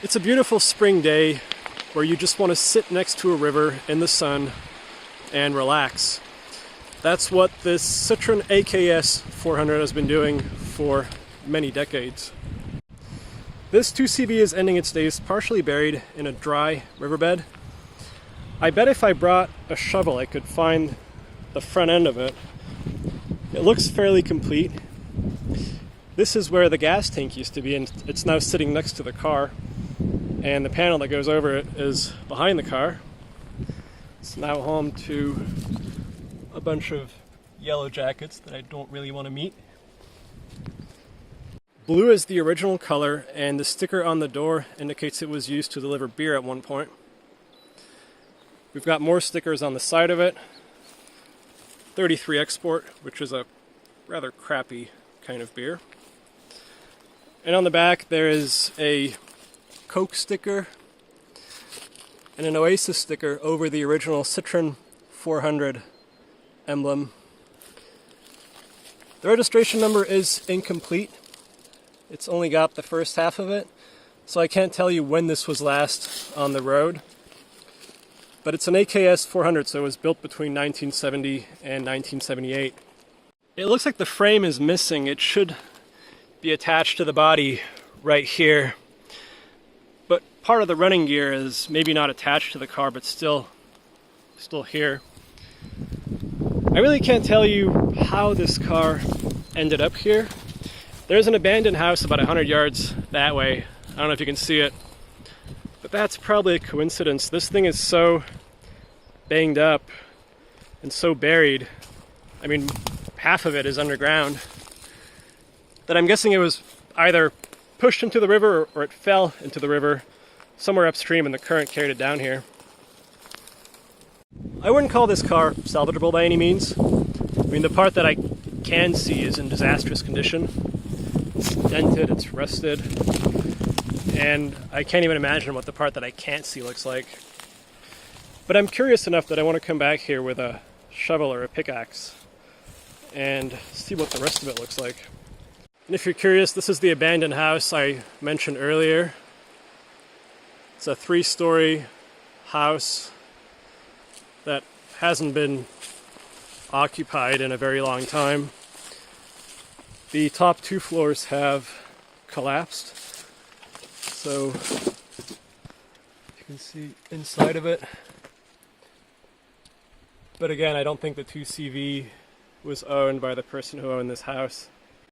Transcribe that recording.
It's a beautiful spring day where you just want to sit next to a river in the sun and relax. That's what this Citroen AKS400 has been doing for many decades. This 2CV is ending its days partially buried in a dry riverbed. I bet if I brought a shovel I could find the front end of it. It looks fairly complete. This is where the gas tank used to be, and it's now sitting next to the car. And the panel that goes over it is behind the car. It's now home to a bunch of yellow jackets that I don't really want to meet. Blue is the original color, and the sticker on the door indicates it was used to deliver beer at one point. We've got more stickers on the side of it. 33 Export, which is a rather crappy kind of beer. And on the back there is a Coke sticker and an Oasis sticker over the original Citroen 400 emblem. The registration number is incomplete. It's only got the first half of it, so I can't tell you when this was last on the road. But it's an AKS 400, so it was built between 1970 and 1978. It looks like the frame is missing. It should be attached to the body right here. But part of the running gear is maybe not attached to the car, but still here. I really can't tell you how this car ended up here. There's an abandoned house about 100 yards that way. I don't know if you can see it, but that's probably a coincidence. This thing is so banged up and so buried. I mean, half of it is underground, that I'm guessing it was either pushed into the river or it fell into the river somewhere upstream and the current carried it down here. I wouldn't call this car salvageable by any means. I mean, the part that I can see is in disastrous condition. It's dented, it's rusted, and I can't even imagine what the part that I can't see looks like. But I'm curious enough that I want to come back here with a shovel or a pickaxe and see what the rest of it looks like. And if you're curious, this is the abandoned house I mentioned earlier. It's a 3-story house that hasn't been occupied in a very long time. The top 2 floors have collapsed, so you can see inside of it. But again, I don't think the 2CV was owned by the person who owned this house.